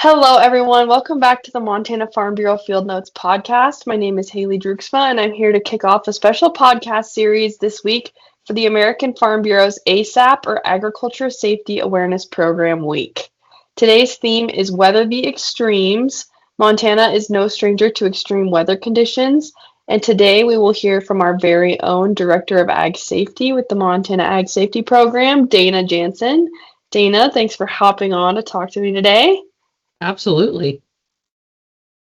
Hello, everyone. Welcome back to the Montana Farm Bureau Field Notes podcast. My name is Haley Druxma, and I'm here to kick off a special podcast series this week for the American Farm Bureau's ASAP, or Agriculture Safety Awareness Program Week. Today's theme is Weather the Extremes. Montana is no stranger to extreme weather conditions, and today we will hear from our very own Director of Ag Safety with the Montana Ag Safety Program, Dana Jansen. Dana, thanks for hopping on to talk to me today. Absolutely.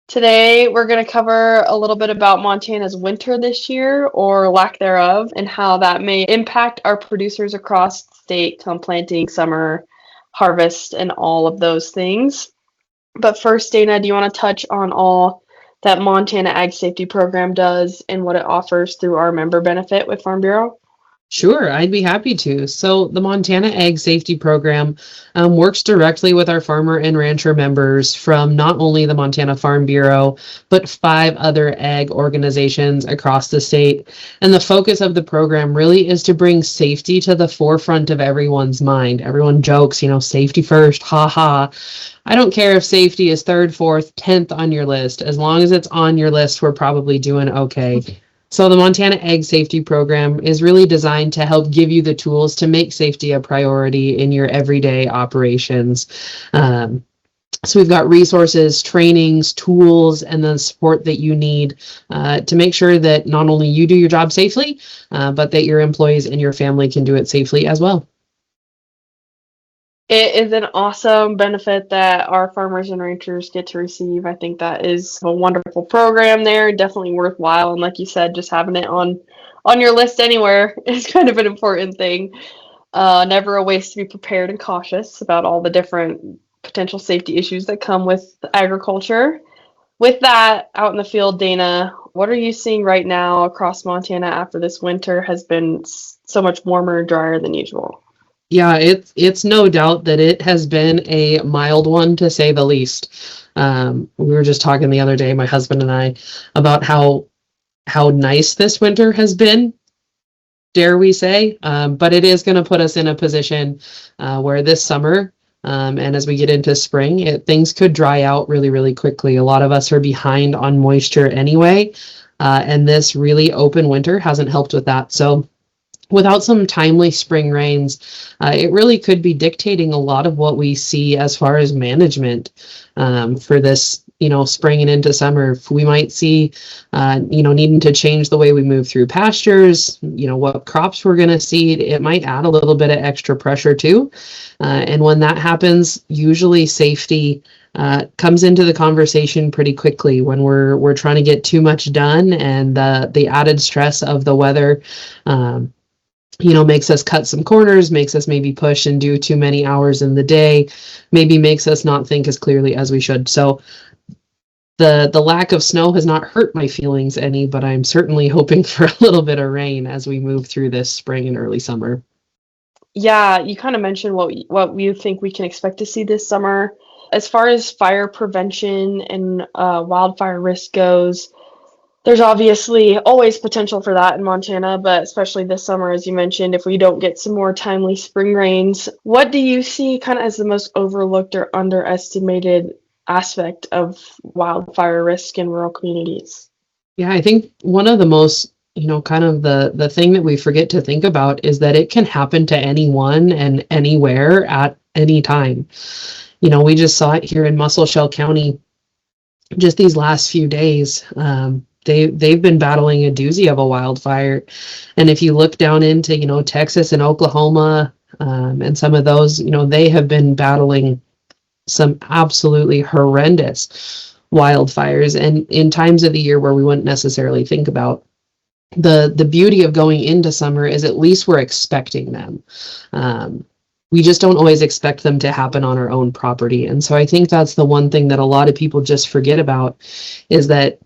Today, we're going to cover a little bit about Montana's winter this year, or lack thereof, and how that may impact our producers across the state come planting, summer, harvest, and all of those things. But first, Dana, do you want to touch on all that Montana Ag Safety Program does and what it offers through our member benefit with Farm Bureau? Sure, I'd be happy to. So the Montana Ag Safety Program works directly with our farmer and rancher members from not only the Montana Farm Bureau, but 5 other ag organizations across the state. And the focus of the program really is to bring safety to the forefront of everyone's mind. Everyone jokes, safety first, ha ha. I don't care if safety is 3rd, 4th, 10th on your list. As long as it's on your list, we're probably doing okay. So the Montana Ag Safety Program is really designed to help give you the tools to make safety a priority in your everyday operations. So we've got resources, trainings, tools, and the support that you need to make sure that not only you do your job safely, but that your employees and your family can do it safely as well. It is an awesome benefit that our farmers and ranchers get to receive. I think that is a wonderful program there, definitely worthwhile. And like you said, just having it on your list anywhere is kind of an important thing. Never a waste to be prepared and cautious about all the different potential safety issues that come with agriculture. With that out in the field, Dana, what are you seeing right now across Montana after this winter has been so much warmer and drier than usual? Yeah, it's no doubt that it has been a mild one, to say the least. We were just talking the other day, my husband and I, about how nice this winter has been, dare we say. But it is going to put us in a position where this summer, and as we get into spring, things could dry out really, really quickly. A lot of us are behind on moisture anyway, and this really open winter hasn't helped with that. So without some timely spring rains, it really could be dictating a lot of what we see as far as management for this, spring and into summer. We might see, needing to change the way we move through pastures, what crops we're going to seed. It might add a little bit of extra pressure too. And when that happens, usually safety comes into the conversation pretty quickly when we're trying to get too much done, and the added stress of the weather makes us cut some corners, makes us maybe push and do too many hours in the day, maybe makes us not think as clearly as we should. So the lack of snow has not hurt my feelings any, but I'm certainly hoping for a little bit of rain as we move through this spring and early summer. Yeah, you kind of mentioned what we think we can expect to see this summer. As far as fire prevention and wildfire risk goes, there's obviously always potential for that in Montana, but especially this summer, as you mentioned, if we don't get some more timely spring rains. What do you see kind of as the most overlooked or underestimated aspect of wildfire risk in rural communities? Yeah, I think one of the most, kind of the thing that we forget to think about is that it can happen to anyone and anywhere at any time. We just saw it here in Muscle County just these last few days. They've been battling a doozy of a wildfire. And if you look down into, Texas and Oklahoma, and some of those, they have been battling some absolutely horrendous wildfires, and in times of the year where we wouldn't necessarily think about. The beauty of going into summer is at least we're expecting them. We just don't always expect them to happen on our own property. And so I think that's the one thing that a lot of people just forget about, is that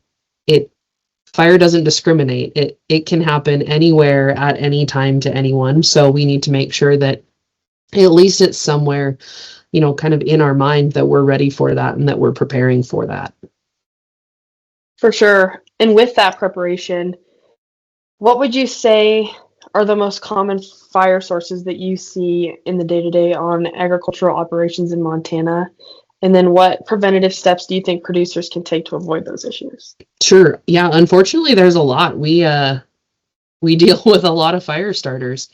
fire doesn't discriminate. It can happen anywhere at any time to anyone. So we need to make sure that at least it's somewhere, kind of in our mind, that we're ready for that and that we're preparing for that. For sure. And with that preparation, what would you say are the most common fire sources that you see in the day-to-day on agricultural operations in Montana? And then what preventative steps do you think producers can take to avoid those issues? Sure. Yeah, unfortunately there's a lot. We deal with a lot of fire starters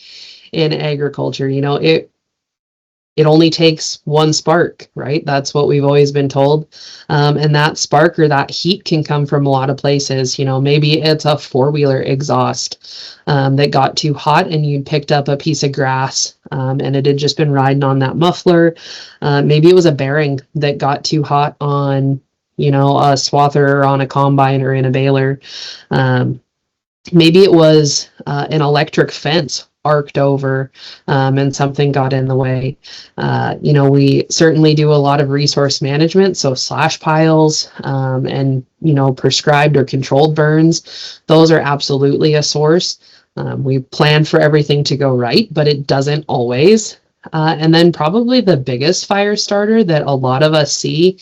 in agriculture. It only takes one spark, right? That's what we've always been told. And that spark or that heat can come from a lot of places. Maybe it's a four-wheeler exhaust that got too hot and you picked up a piece of grass and it had just been riding on that muffler. Maybe it was a bearing that got too hot on, a swather or on a combine or in a baler. Maybe it was an electric fence arced over and something got in the way. We certainly do a lot of resource management, so slash piles and, prescribed or controlled burns. Those are absolutely a source. We plan for everything to go right, but it doesn't always. And then probably the biggest fire starter that a lot of us see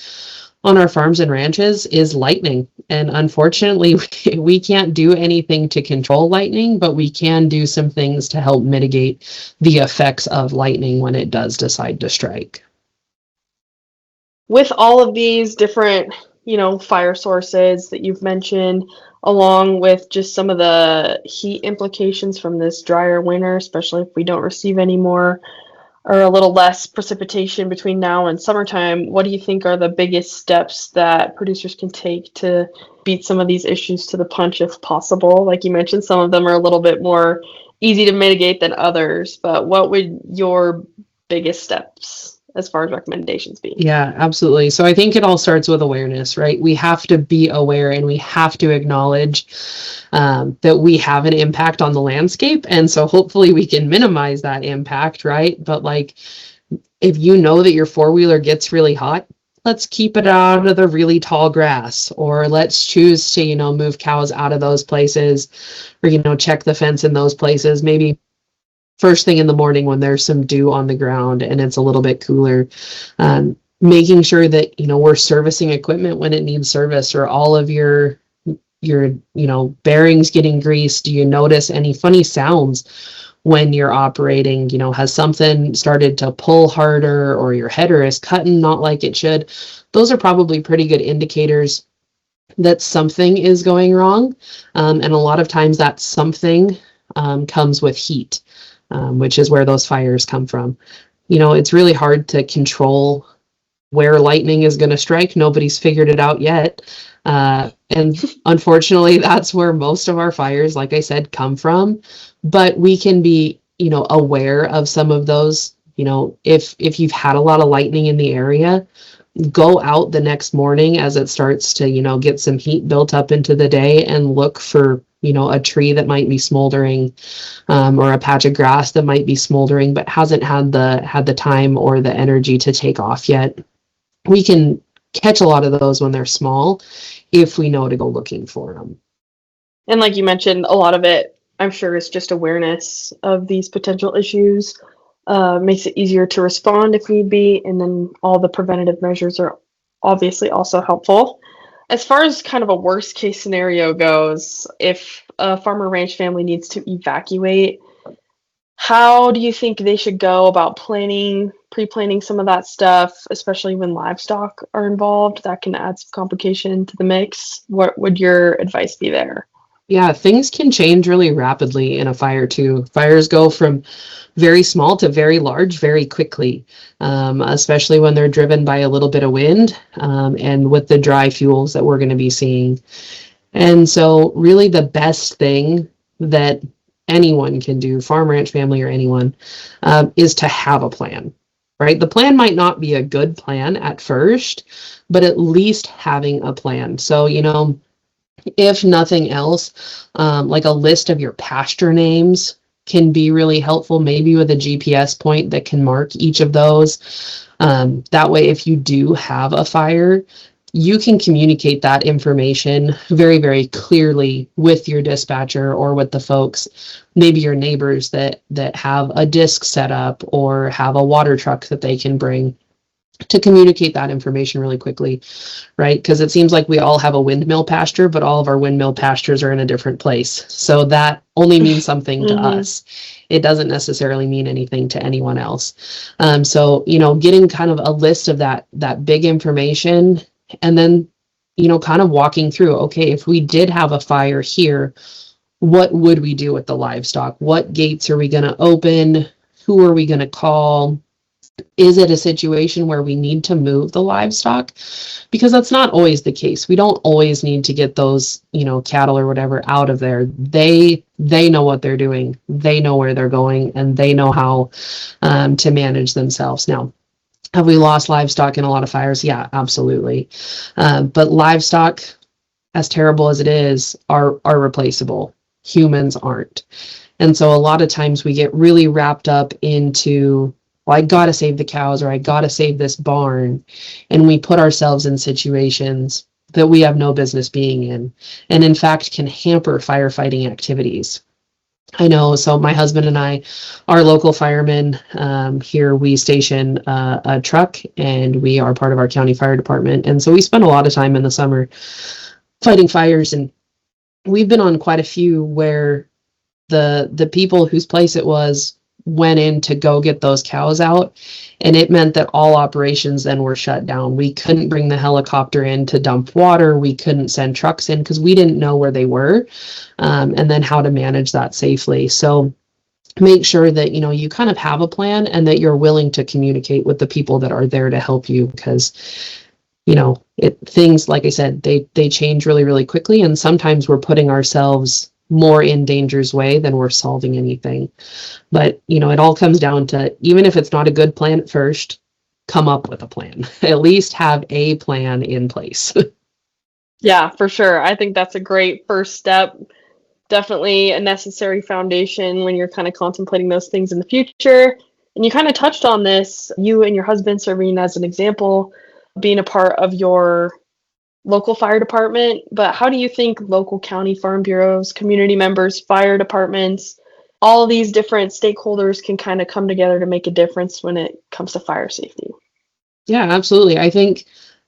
on our farms and ranches is lightning. And unfortunately, we can't do anything to control lightning, but we can do some things to help mitigate the effects of lightning when it does decide to strike. With all of these different, fire sources that you've mentioned, along with just some of the heat implications from this drier winter, especially if we don't receive any more or a little less precipitation between now and summertime, what do you think are the biggest steps that producers can take to beat some of these issues to the punch if possible? Like you mentioned, some of them are a little bit more easy to mitigate than others, but what would your biggest steps as far as recommendations be? Yeah, absolutely. So I think it all starts with awareness, right? We have to be aware and we have to acknowledge that we have an impact on the landscape. And so hopefully we can minimize that impact, right? But if you know that your four-wheeler gets really hot, let's keep it out of the really tall grass, or let's choose to, move cows out of those places, or, check the fence in those places. Maybe first thing in the morning when there's some dew on the ground and it's a little bit cooler, making sure that, we're servicing equipment when it needs service, or all of your bearings getting greased. Do you notice any funny sounds when you're operating? Has something started to pull harder, or your header is cutting not like it should? Those are probably pretty good indicators that something is going wrong. And a lot of times that something comes with heat. Which is where those fires come from. It's really hard to control where lightning is going to strike. Nobody's figured it out yet. And unfortunately, that's where most of our fires, like I said, come from. But we can be, aware of some of those. If you've had a lot of lightning in the area, go out the next morning as it starts to, get some heat built up into the day and look for a tree that might be smoldering, or a patch of grass that might be smoldering but hasn't had the time or the energy to take off yet. We can catch a lot of those when they're small if we know to go looking for them. And like you mentioned, a lot of it, I'm sure, is just awareness of these potential issues. Makes it easier to respond if need be, and then all the preventative measures are obviously also helpful. As far as kind of a worst case scenario goes, if a farmer ranch family needs to evacuate, how do you think they should go about pre-planning some of that stuff, especially when livestock are involved? That can add some complication to the mix. What would your advice be there? Yeah, things can change really rapidly in a fire too. Fires go from very small to very large very quickly, especially when they're driven by a little bit of wind and with the dry fuels that we're going to be seeing. And so really the best thing that anyone can do, farm, ranch, family, or anyone, is to have a plan, right? The plan might not be a good plan at first, but at least having a plan. So, if nothing else, like a list of your pasture names can be really helpful, maybe with a GPS point that can mark each of those. That way, if you do have a fire, you can communicate that information very, very clearly with your dispatcher or with the folks, maybe your neighbors that have a disc set up or have a water truck that they can bring. to communicate that information really quickly, right? Because it seems like we all have a windmill pasture, but all of our windmill pastures are in a different place. So that only means something to Mm-hmm. us. It doesn't necessarily mean anything to anyone else. So, getting kind of a list of that big information, and then, kind of walking through, okay, if we did have a fire here, what would we do with the livestock? What gates are we going to open? Who are we going to call? Is it a situation where we need to move the livestock? Because that's not always the case. We don't always need to get those, cattle or whatever out of there. They know what they're doing. They know where they're going, and they know how to manage themselves. Now, have we lost livestock in a lot of fires? Yeah, absolutely. But livestock, as terrible as it is, are replaceable. Humans aren't. And so a lot of times we get really wrapped up into, well, I got to save the cows, or I got to save this barn. And we put ourselves in situations that we have no business being in, and in fact can hamper firefighting activities. I know. So my husband and I, our local firemen here, we station a truck, and we are part of our county fire department. And so we spend a lot of time in the summer fighting fires, and we've been on quite a few where the people whose place it was went in to go get those cows out, and it meant that all operations then were shut down. We couldn't bring the helicopter in to dump water. We couldn't send trucks in because we didn't know where they were, and then how to manage that safely. So make sure that you kind of have a plan, and that you're willing to communicate with the people that are there to help you, because things, like I said, they change really, really quickly, and sometimes we're putting ourselves more in danger's way than we're solving anything. But it all comes down to, even if it's not a good plan at first, come up with a plan. At least have a plan in place. Yeah, for sure. I think that's a great first step. Definitely a necessary foundation when you're kind of contemplating those things in the future. And you kind of touched on this, you and your husband serving as an example, being a part of your local fire department. But how do you think local county farm bureaus, community members, fire departments, all these different stakeholders can kind of come together to make a difference when it comes to fire safety? Yeah, absolutely. I think,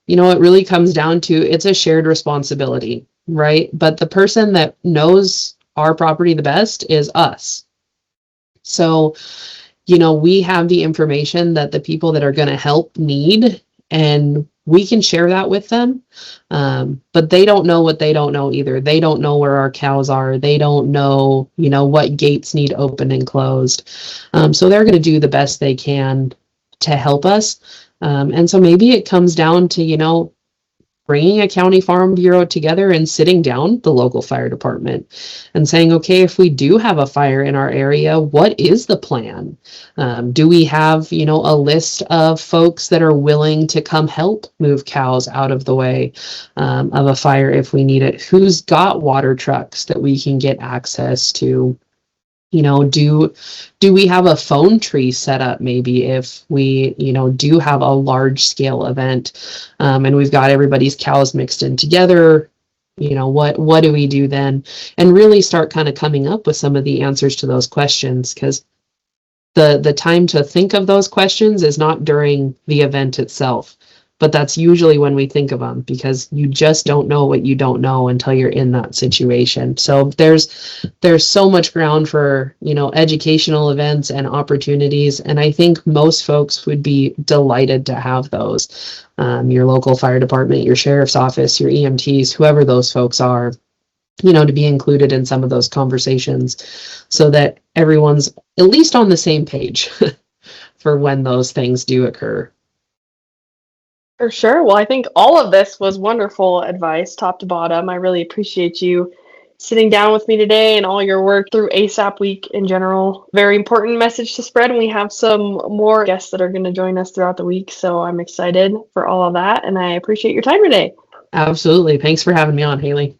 it really comes down to, it's a shared responsibility, right? But the person that knows our property the best is us. So, we have the information that the people that are going to help need, and we can share that with them. But they don't know what they don't know either. They don't know where our cows are. They don't know, what gates need open and closed. So they're going to do the best they can to help us. And so maybe it comes down to, bringing a county farm bureau together and sitting down the local fire department and saying, okay, if we do have a fire in our area, what is the plan? Do we have, a list of folks that are willing to come help move cows out of the way of a fire if we need it? Who's got water trucks that we can get access to? Do we have a phone tree set up maybe if we, do have a large scale event, and we've got everybody's cows mixed in together? What do we do then? And really start kind of coming up with some of the answers to those questions, because the time to think of those questions is not during the event itself, but that's usually when we think of them, because you just don't know what you don't know until you're in that situation. So there's so much ground for, educational events and opportunities, and I think most folks would be delighted to have those. Your local fire department, your sheriff's office, your EMTs, whoever those folks are, to be included in some of those conversations, so that everyone's at least on the same page for when those things do occur. For sure. Well, I think all of this was wonderful advice, top to bottom. I really appreciate you sitting down with me today and all your work through ASAP Week in general. Very important message to spread, and we have some more guests that are going to join us throughout the week. So I'm excited for all of that, and I appreciate your time today. Absolutely. Thanks for having me on, Haley.